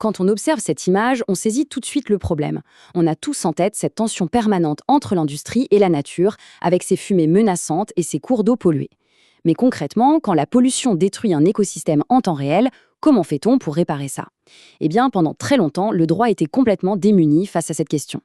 Quand on observe cette image, on saisit tout de suite le problème. On a tous en tête cette tension permanente entre l'industrie et la nature, avec ses fumées menaçantes et ses cours d'eau pollués. Mais concrètement, quand la pollution détruit un écosystème en temps réel, comment fait-on pour réparer ça? Eh bien, pendant très longtemps, le droit était complètement démuni face à cette question.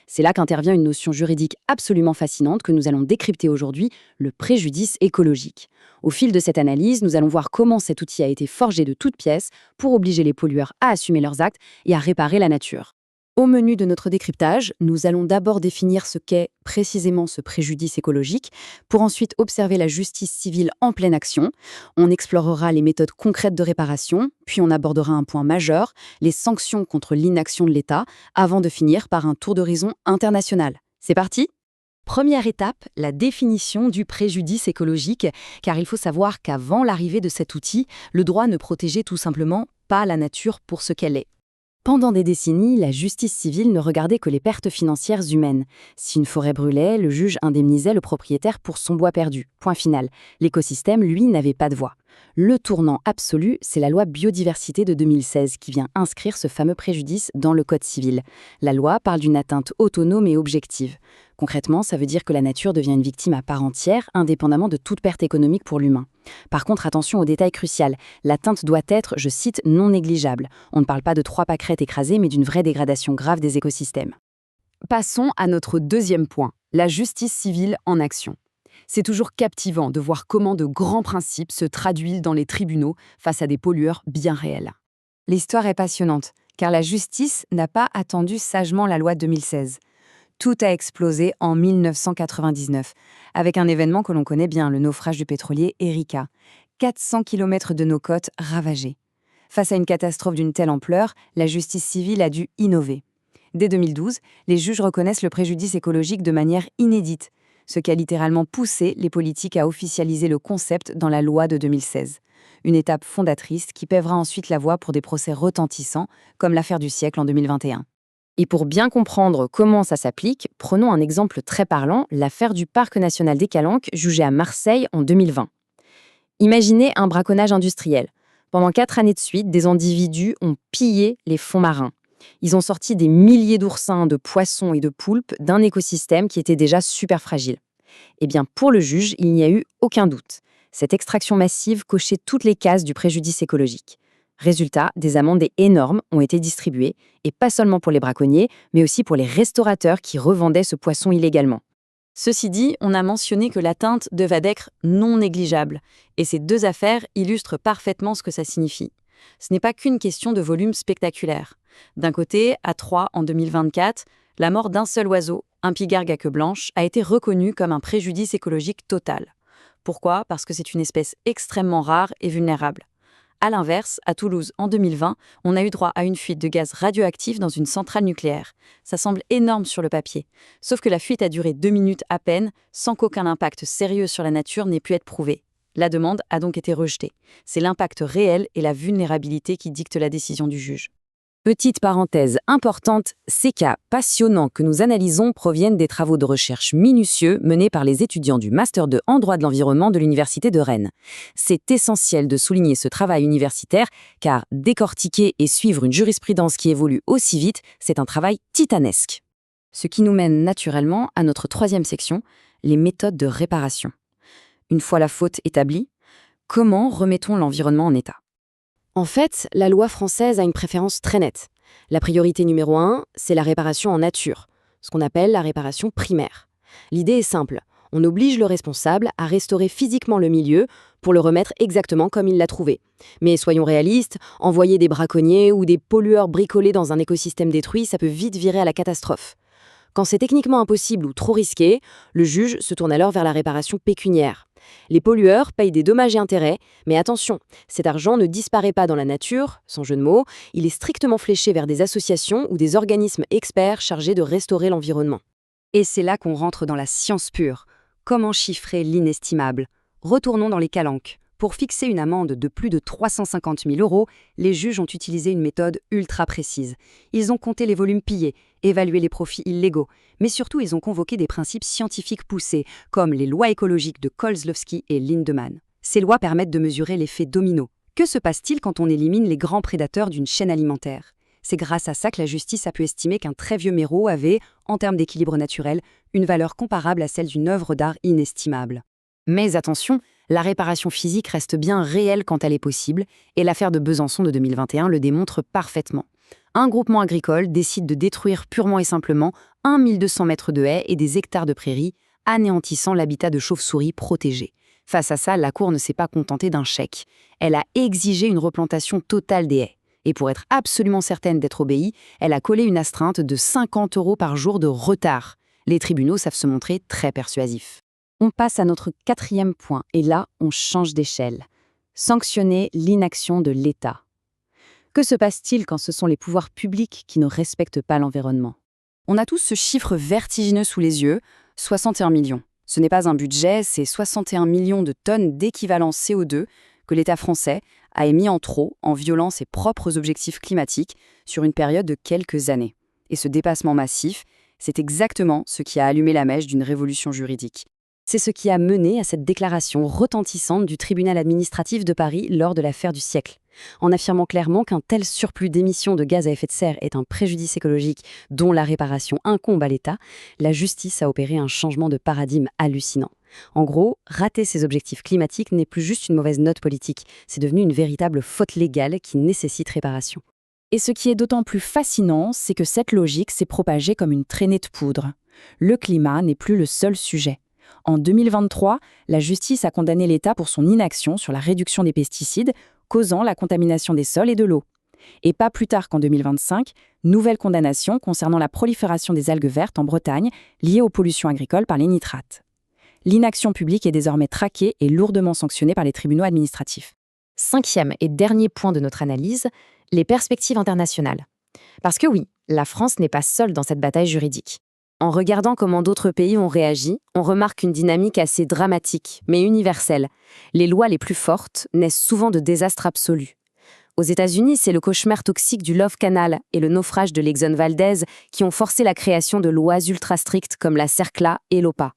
C'est là qu'intervient une notion juridique absolument fascinante que nous allons décrypter aujourd'hui, le préjudice écologique. Au fil de cette analyse, nous allons voir comment cet outil a été forgé de toutes pièces pour obliger les pollueurs à assumer leurs actes et à réparer la nature. Au menu de notre décryptage, nous allons d'abord définir ce qu'est précisément ce préjudice écologique, pour ensuite observer la justice civile en pleine action. On explorera les méthodes concrètes de réparation, puis on abordera un point majeur, les sanctions contre l'inaction de l'État, avant de finir par un tour d'horizon international. C'est parti ? Première étape, la définition du préjudice écologique, car il faut savoir qu'avant l'arrivée de cet outil, le droit ne protégeait tout simplement pas la nature pour ce qu'elle est. Pendant des décennies, la justice civile ne regardait que les pertes financières humaines. Si une forêt brûlait, le juge indemnisait le propriétaire pour son bois perdu. Point final. L'écosystème, lui, n'avait pas de voix. Le tournant absolu, c'est la loi biodiversité de 2016 qui vient inscrire ce fameux préjudice dans le Code civil. La loi parle d'une atteinte autonome et objective. Concrètement, ça veut dire que la nature devient une victime à part entière, indépendamment de toute perte économique pour l'humain. Par contre, attention au détail crucial. L'atteinte doit être, je cite, non négligeable. On ne parle pas de 3 pâquerettes écrasées, mais d'une vraie dégradation grave des écosystèmes. Passons à notre deuxième point, la justice civile en action. C'est toujours captivant de voir comment de grands principes se traduisent dans les tribunaux face à des pollueurs bien réels. L'histoire est passionnante, car la justice n'a pas attendu sagement la loi de 2016. Tout a explosé en 1999, avec un événement que l'on connaît bien, le naufrage du pétrolier Erika. 400 km de nos côtes ravagées. Face à une catastrophe d'une telle ampleur, la justice civile a dû innover. Dès 2012, les juges reconnaissent le préjudice écologique de manière inédite, ce qui a littéralement poussé les politiques à officialiser le concept dans la loi de 2016. Une étape fondatrice qui pèvera ensuite la voie pour des procès retentissants, comme l'affaire du siècle en 2021. Et pour bien comprendre comment ça s'applique, prenons un exemple très parlant, l'affaire du Parc national des Calanques, jugée à Marseille en 2020. Imaginez un braconnage industriel. Pendant 4 années de suite, des individus ont pillé les fonds marins. Ils ont sorti des milliers d'oursins, de poissons et de poulpes d'un écosystème qui était déjà super fragile. Eh bien, pour le juge, il n'y a eu aucun doute. Cette extraction massive cochait toutes les cases du préjudice écologique. Résultat, des amendes énormes ont été distribuées, et pas seulement pour les braconniers, mais aussi pour les restaurateurs qui revendaient ce poisson illégalement. Ceci dit, on a mentionné que l'atteinte devait être non négligeable, et ces 2 affaires illustrent parfaitement ce que ça signifie. Ce n'est pas qu'une question de volume spectaculaire. D'un côté, à Troyes, en 2024, la mort d'un seul oiseau, un pigargue à queue blanche, a été reconnue comme un préjudice écologique total. Pourquoi ? Parce que c'est une espèce extrêmement rare et vulnérable. À l'inverse, à Toulouse, en 2020, on a eu droit à une fuite de gaz radioactif dans une centrale nucléaire. Ça semble énorme sur le papier. Sauf que la fuite a duré 2 minutes à peine, sans qu'aucun impact sérieux sur la nature n'ait pu être prouvé. La demande a donc été rejetée. C'est l'impact réel et la vulnérabilité qui dictent la décision du juge. Petite parenthèse importante, ces cas passionnants que nous analysons proviennent des travaux de recherche minutieux menés par les étudiants du Master 2 en droit de l'environnement de l'Université de Rennes. C'est essentiel de souligner ce travail universitaire, car décortiquer et suivre une jurisprudence qui évolue aussi vite, c'est un travail titanesque. Ce qui nous mène naturellement à notre 3e section, les méthodes de réparation. Une fois la faute établie, comment remettons l'environnement en état ? En fait, la loi française a une préférence très nette. La priorité numéro 1, c'est la réparation en nature, ce qu'on appelle la réparation primaire. L'idée est simple, on oblige le responsable à restaurer physiquement le milieu pour le remettre exactement comme il l'a trouvé. Mais soyons réalistes, envoyer des braconniers ou des pollueurs bricolés dans un écosystème détruit, ça peut vite virer à la catastrophe. Quand c'est techniquement impossible ou trop risqué, le juge se tourne alors vers la réparation pécuniaire. Les pollueurs payent des dommages et intérêts, mais attention, cet argent ne disparaît pas dans la nature, sans jeu de mots, il est strictement fléché vers des associations ou des organismes experts chargés de restaurer l'environnement. Et c'est là qu'on rentre dans la science pure. Comment chiffrer l'inestimable ? Retournons dans les Calanques. Pour fixer une amende de plus de 350 000 €, les juges ont utilisé une méthode ultra précise. Ils ont compté les volumes pillés, évalué les profits illégaux, mais surtout ils ont convoqué des principes scientifiques poussés, comme les lois écologiques de Kozlowski et Lindemann. Ces lois permettent de mesurer l'effet domino. Que se passe-t-il quand on élimine les grands prédateurs d'une chaîne alimentaire ? C'est grâce à ça que la justice a pu estimer qu'un très vieux méreau avait, en termes d'équilibre naturel, une valeur comparable à celle d'une œuvre d'art inestimable. Mais attention, la réparation physique reste bien réelle quand elle est possible, et l'affaire de Besançon de 2021 le démontre parfaitement. Un groupement agricole décide de détruire purement et simplement 1200 mètres de haies et des hectares de prairies, anéantissant l'habitat de chauves-souris protégé. Face à ça, la Cour ne s'est pas contentée d'un chèque. Elle a exigé une replantation totale des haies. Et pour être absolument certaine d'être obéie, elle a collé une astreinte de 50 € par jour de retard. Les tribunaux savent se montrer très persuasifs. On passe à notre 4e point, et là, on change d'échelle. Sanctionner l'inaction de l'État. Que se passe-t-il quand ce sont les pouvoirs publics qui ne respectent pas l'environnement? On a tous ce chiffre vertigineux sous les yeux, 61 millions. Ce n'est pas un budget, c'est 61 millions de tonnes d'équivalent CO2 que l'État français a émis en trop en violant ses propres objectifs climatiques sur une période de quelques années. Et ce dépassement massif, c'est exactement ce qui a allumé la mèche d'une révolution juridique. C'est ce qui a mené à cette déclaration retentissante du tribunal administratif de Paris lors de l'affaire du siècle. En affirmant clairement qu'un tel surplus d'émissions de gaz à effet de serre est un préjudice écologique dont la réparation incombe à l'État, la justice a opéré un changement de paradigme hallucinant. En gros, rater ses objectifs climatiques n'est plus juste une mauvaise note politique, c'est devenu une véritable faute légale qui nécessite réparation. Et ce qui est d'autant plus fascinant, c'est que cette logique s'est propagée comme une traînée de poudre. Le climat n'est plus le seul sujet. En 2023, la justice a condamné l'État pour son inaction sur la réduction des pesticides, causant la contamination des sols et de l'eau. Et pas plus tard qu'en 2025, nouvelle condamnation concernant la prolifération des algues vertes en Bretagne liée aux pollutions agricoles par les nitrates. L'inaction publique est désormais traquée et lourdement sanctionnée par les tribunaux administratifs. 5e et dernier point de notre analyse, les perspectives internationales. Parce que oui, la France n'est pas seule dans cette bataille juridique. En regardant comment d'autres pays ont réagi, on remarque une dynamique assez dramatique, mais universelle. Les lois les plus fortes naissent souvent de désastres absolus. Aux États-Unis, c'est le cauchemar toxique du Love Canal et le naufrage de l'Exxon Valdez qui ont forcé la création de lois ultra strictes comme la CERCLA et l'OPA.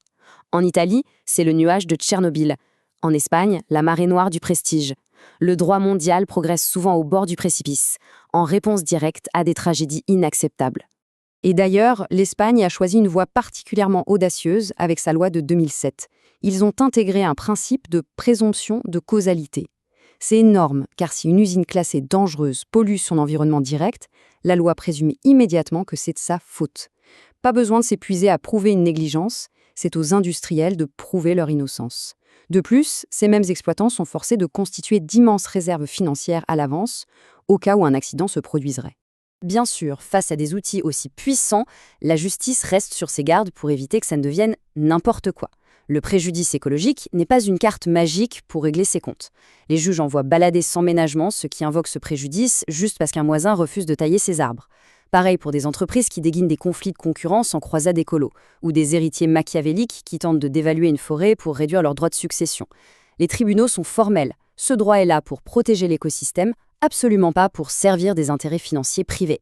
En Italie, c'est le nuage de Tchernobyl. En Espagne, la marée noire du Prestige. Le droit mondial progresse souvent au bord du précipice, en réponse directe à des tragédies inacceptables. Et d'ailleurs, l'Espagne a choisi une voie particulièrement audacieuse avec sa loi de 2007. Ils ont intégré un principe de présomption de causalité. C'est énorme, car si une usine classée dangereuse pollue son environnement direct, la loi présume immédiatement que c'est de sa faute. Pas besoin de s'épuiser à prouver une négligence, c'est aux industriels de prouver leur innocence. De plus, ces mêmes exploitants sont forcés de constituer d'immenses réserves financières à l'avance, au cas où un accident se produiserait. Bien sûr, face à des outils aussi puissants, la justice reste sur ses gardes pour éviter que ça ne devienne n'importe quoi. Le préjudice écologique n'est pas une carte magique pour régler ses comptes. Les juges envoient balader sans ménagement ceux qui invoquent ce préjudice juste parce qu'un voisin refuse de tailler ses arbres. Pareil pour des entreprises qui déguinent des conflits de concurrence en croisade écolo, ou des héritiers machiavéliques qui tentent de dévaluer une forêt pour réduire leurs droits de succession. Les tribunaux sont formels. Ce droit est là pour protéger l'écosystème, absolument pas pour servir des intérêts financiers privés.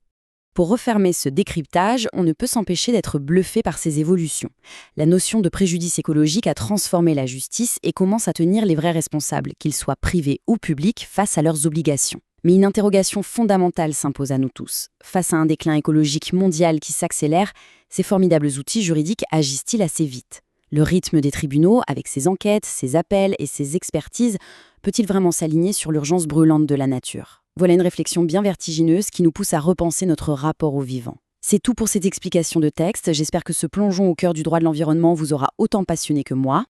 Pour refermer ce décryptage, on ne peut s'empêcher d'être bluffé par ces évolutions. La notion de préjudice écologique a transformé la justice et commence à tenir les vrais responsables, qu'ils soient privés ou publics, face à leurs obligations. Mais une interrogation fondamentale s'impose à nous tous. Face à un déclin écologique mondial qui s'accélère, ces formidables outils juridiques agissent-ils assez vite ? Le rythme des tribunaux, avec ses enquêtes, ses appels et ses expertises, peut-il vraiment s'aligner sur l'urgence brûlante de la nature ? Voilà une réflexion bien vertigineuse qui nous pousse à repenser notre rapport au vivant. C'est tout pour cette explication de texte. J'espère que ce plongeon au cœur du droit de l'environnement vous aura autant passionné que moi.